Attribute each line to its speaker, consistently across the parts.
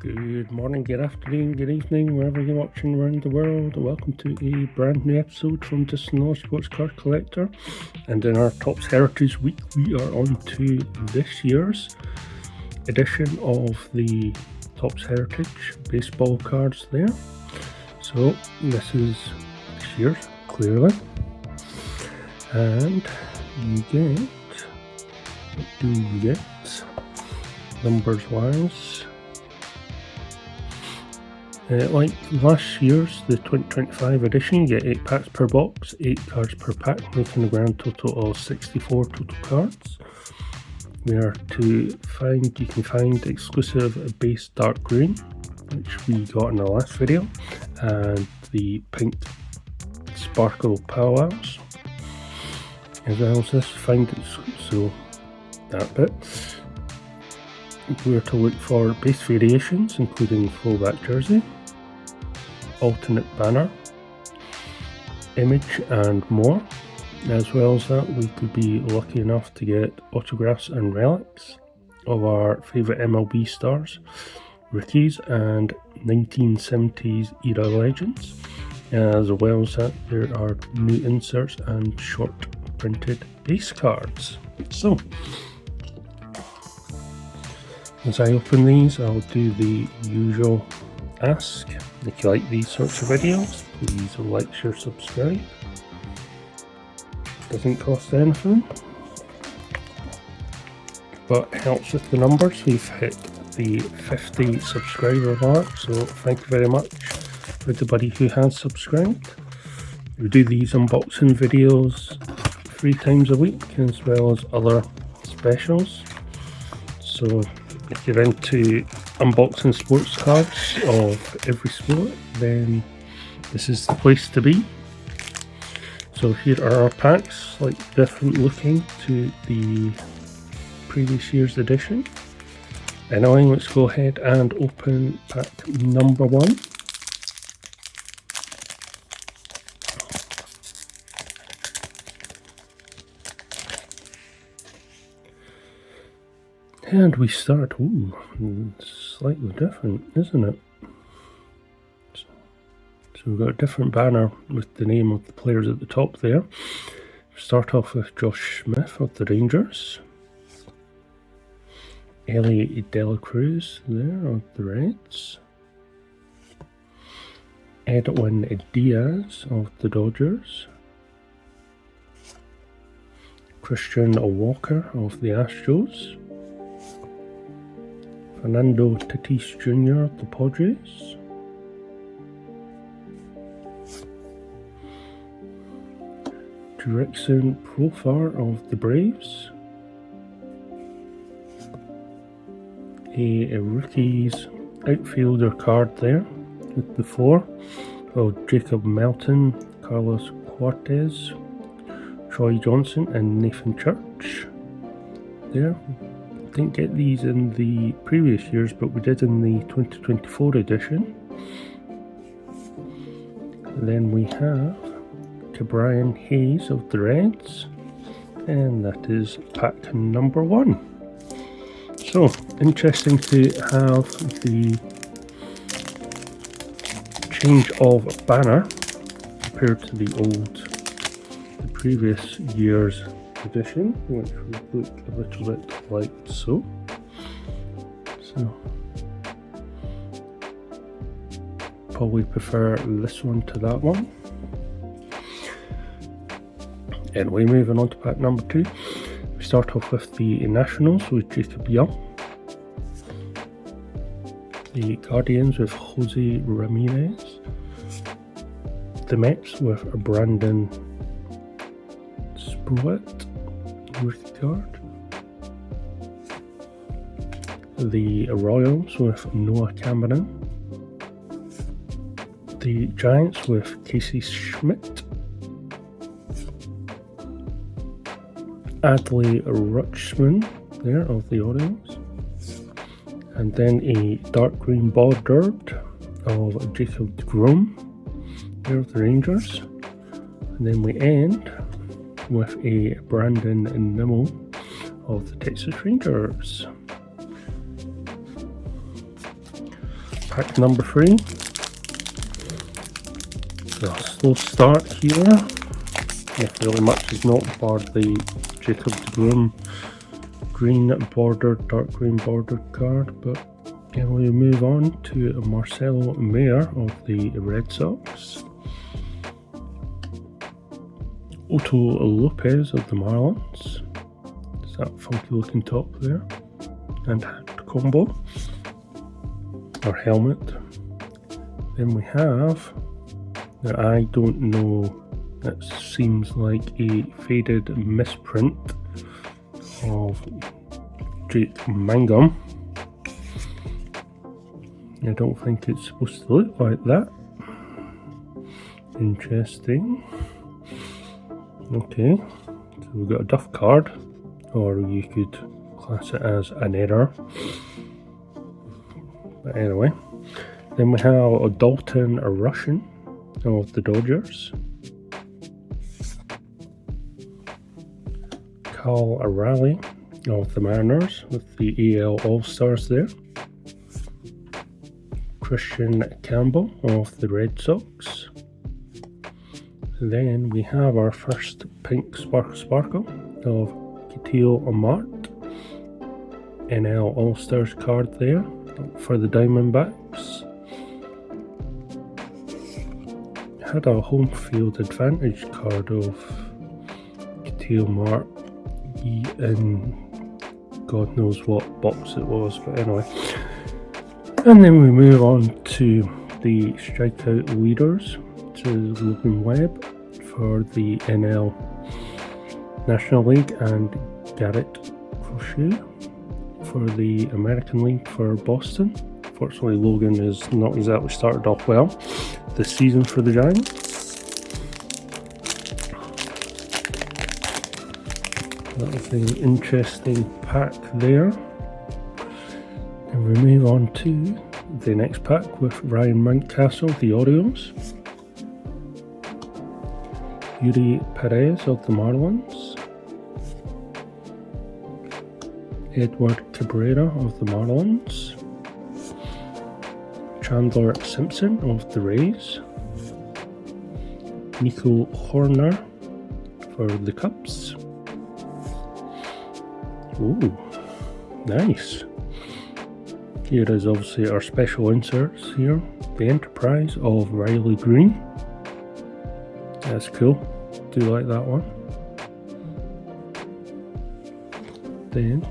Speaker 1: Good morning, good afternoon, good evening, wherever you're watching around the world. Welcome to a brand new episode from Just Another Sports Card Collector. And in our Topps Heritage Week, we are on to this year's edition of the Topps Heritage baseball cards there. So this is this year's, clearly. And you get, what do you get? Numbers wise. Like last year's, the 2025 edition, you get 8 packs per box, 8 cards per pack, making a grand total of 64 total cards. We are you can find exclusive base dark green, which we got in our last video, and the pink sparkle powwows, as well as this, find it, so that bit. We are to look for base variations, including fullback jersey, alternate banner, image and more. As well as that, we could be lucky enough to get autographs and relics of our favourite MLB stars, rookies and 1970s era legends. As well as that, there are new inserts and short printed base cards. So as I open these, I'll do the usual ask. If you like these sorts of videos, please like, share, subscribe. Doesn't cost anything, but helps with the numbers. We've hit the 50 subscriber mark, so thank you very much for everybody who has subscribed. We do these unboxing videos 3 times a week, as well as other specials. So if you're into unboxing sports cards of every sport, then this is the place to be. So here are our packs, slightly different looking to the previous year's edition. Anyway, let's go ahead and open pack number 1. And we start, slightly different, isn't it? So we've got a different banner with the name of the players at the top there. Start off with Josh Smith of the Rangers. Ellie De La Cruz there of the Reds. Edwin Diaz of the Dodgers. Christian Walker of the Astros. Fernando Tatis Jr. of the Padres. Jurickson Profar of the Braves. A rookies outfielder card there with the 4 of Jacob Melton, Carlos Cortez, Troy Johnson and Nathan Church there. Didn't get these in the previous years, but we did in the 2024 edition. And then we have Brian Hayes of the Reds, and that is pack number 1. So interesting to have the change of banner compared to the previous year's edition, which would look a little bit like so. Probably prefer this one to that one. Anyway, moving on to pack number 2. We start off with the Nationals with Jacob Young. The Guardians with Jose Ramirez. The Mets with Brandon Spruitt, rookie card. The Royals with Noah Cameron. The Giants with Casey Schmidt. Adley Rutschman there of the Orioles. And then a dark green bordered of Jacob DeGrom there of the Rangers. And then we end with a Brandon Nimmo of the Texas Rangers. Pack number 3. So a slow start here. Not really much is not for the Jacob de Grum green bordered, dark green bordered card, but yeah, we move on to Marcelo Mayer of the Red Sox. Otto Lopez of the Marlins. Is that funky looking top there? And hat combo. Or helmet. Then we have, now I don't know, it seems like a faded misprint of Jake Mangum. I don't think it's supposed to look like that. Interesting. Okay, so we've got a Duff card, or you could class it as an error. But anyway, then we have a Dalton Russian of the Dodgers. Cal Raleigh of the Mariners with the AL All-Stars there. Christian Campbell of the Red Sox. Then we have our first pink sparkle of Ketel Marte NL All-Stars card there for the Diamondbacks. Had a home field advantage card of Ketel Marte in God knows what box it was, but anyway. And then we move on to the strikeout leaders. This is Logan Webb for the NL National League and Garrett Crochet for the American League for Boston. Fortunately, Logan is not exactly started off well this season for the Giants. That was an interesting pack there. And we move on to the next pack with Ryan Mountcastle, the Orioles. Yuri Perez of the Marlins. Edward Cabrera of the Marlins. Chandler Simpson of the Rays. Nico Horner for the Cubs. Ooh, nice. Here is obviously our special inserts here. The Enterprise of Riley Green. That's cool. Do like that one. Then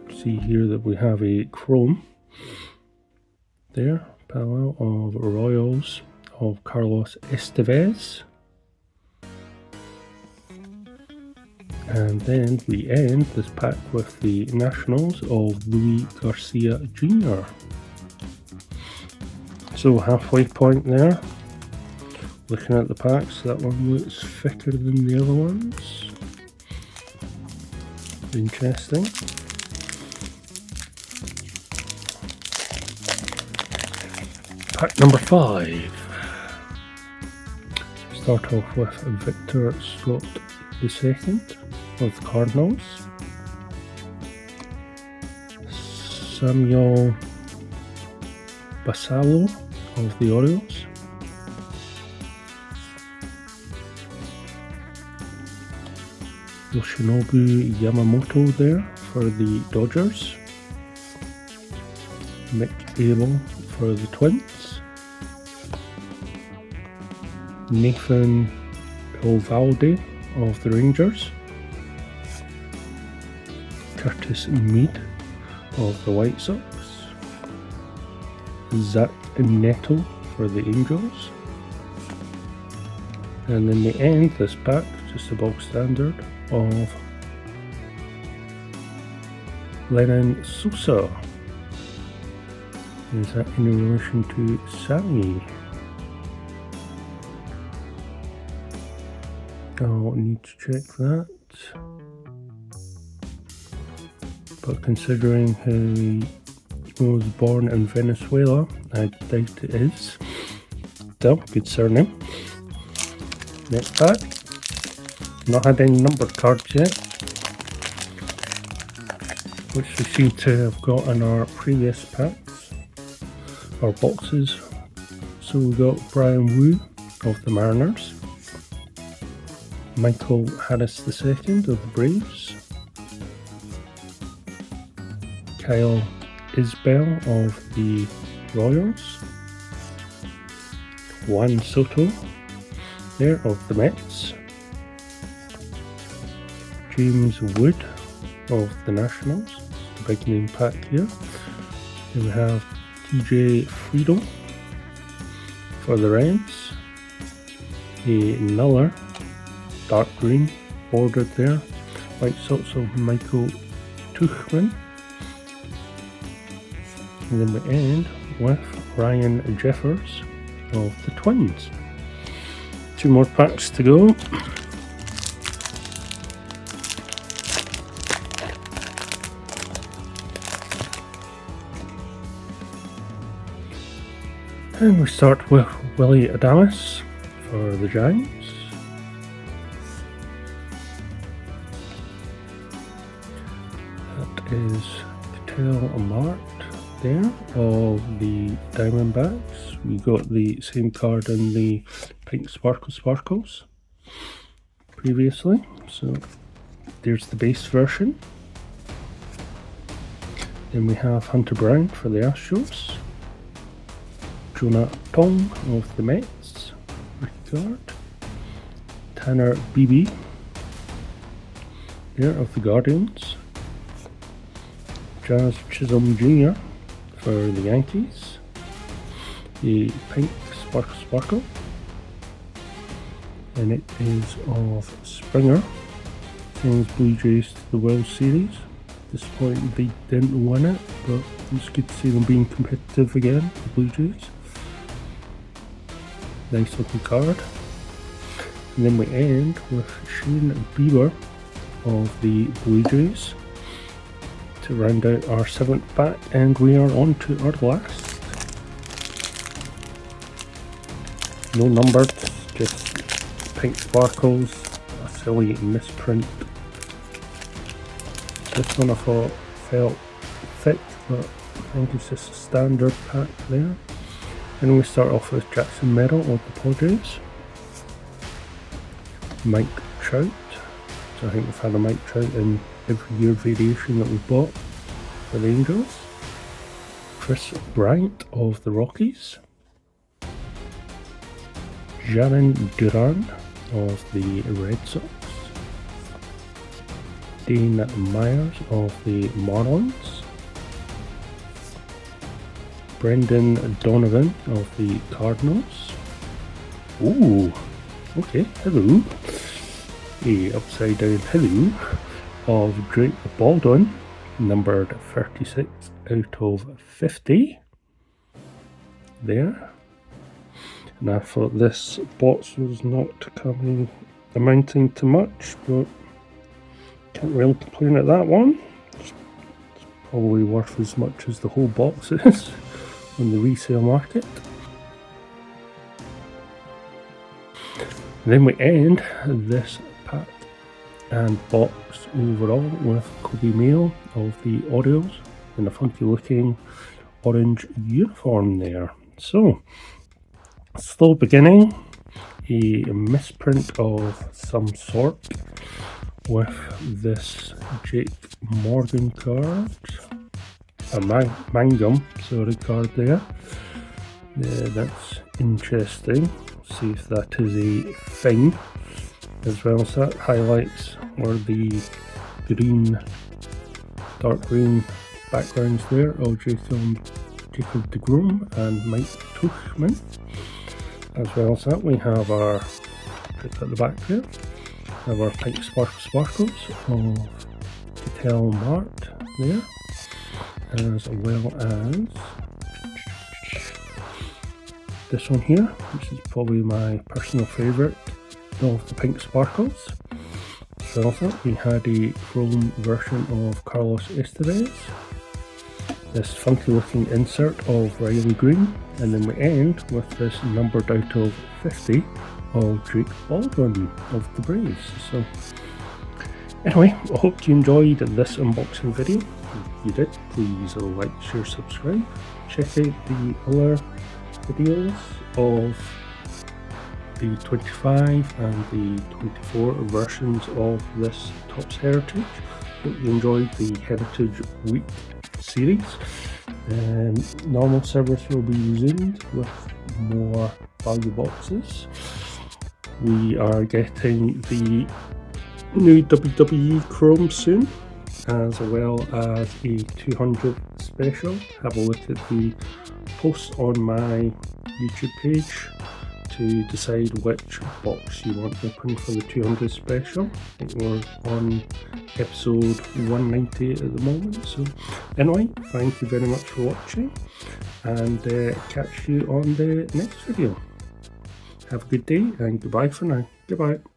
Speaker 1: see here that we have a chrome there, parallel of Royals of Carlos Estevez. And then we end this pack with the Nationals of Louis Garcia Jr. So halfway point there. Looking at the packs, that one looks thicker than the other ones. Interesting. Pack number 5. Start off with Victor Scott II of the Cardinals. Samuel Basallo of the Orioles. Yoshinobu Yamamoto there for the Dodgers. Mick Abel for the Twins. Nathan Eovaldi of the Rangers. Curtis Mead of the White Sox. Zach Neto for the Angels. And then they end this pack, just a bog standard, of Lennon Sosa. Is that in relation to Sammy? I'll need to check that. But considering he was born in Venezuela, I doubt it is. Still, good surname. Next pack. Not had any numbered cards yet, which we seem to have got in our previous packs. our boxes. So we got Brian Wu of the Mariners, Michael Harris II of the Braves, Kyle Isbell of the Royals, Juan Soto there of the Mets, James Wood of the Nationals, big name pack here. Then we have TJ Friedel for the Reds, another dark green bordered there, White Sox of Michael Tuchman. And then we end with Ryan Jeffers of the Twins. 2 more packs to go. And we start with Willie Adames for the Giants. That is Ketel Marte there of the Diamondbacks. We got the same card in the pink sparkles previously, so there's the base version. Then we have Hunter Brown for the Astros, Jonah Tong of the Mets, rookie card, Tanner Beebe there of the Guardians, Jazz Chisholm Jr. for the Yankees, the pink sparkle, and it is of Springer, sends Blue Jays to the World Series. Disappointing they didn't win it, but it's good to see them being competitive again, the Blue Jays. Nice looking card. And then we end with Shane Bieber of the Blue Jays to round out our 7th pack, and we are on to our last. No numbered, just pink sparkles, a silly misprint. This one I thought felt thick, but I think it's just a standard pack there. And we start off with Jackson Merrill of the Padres, Mike Trout. So I think we've had a Mike Trout in every year variation that we've bought for the Angels. Chris Bryant of the Rockies, Jaron Duran of the Red Sox, Dane Myers of the Marlins, Brendan Donovan of the Cardinals. Ooh, okay, hello. A upside down hello of Drake Baldwin, numbered 36 out of 50. There. And I thought this box was not amounting to much, but can't really complain at that one. It's probably worth as much as the whole box is on the resale market. Then we end this pack and box overall with Kobe Mayo of the Orioles in a funky looking orange uniform there. So, slow beginning, a misprint of some sort with this Jake Morgan card, a Mangum, sorry, card there. That's interesting. See if that is a thing. As well as that, highlights were the green, dark green backgrounds there of Jacob DeGrom and Mike Tuchman. As well as that, we have our, at the back there, have our pink sparkles of Ketel Marte there, as well as this one here, which is probably my personal favourite of the pink sparkles. So also we had a chrome version of Carlos Estevez, this funky looking insert of Riley Green, and then we end with this numbered out of 50 of Drake Baldwin of the Braves. So anyway, I hope you enjoyed this unboxing video. you did, please like, share, subscribe. Check out the other videos of the 25 and the 24 versions of this Topps Heritage. Hope you enjoyed the Heritage Week series. Normal service will be resumed with more value boxes. We are getting the new WWE Chrome soon, as well as a 200 special. Have a look at the post on my YouTube page to decide which box you want open for the 200 special. I think we're on episode 190 at the moment. So anyway, thank you very much for watching, and catch you on the next video. Have a good day and goodbye for now. Goodbye.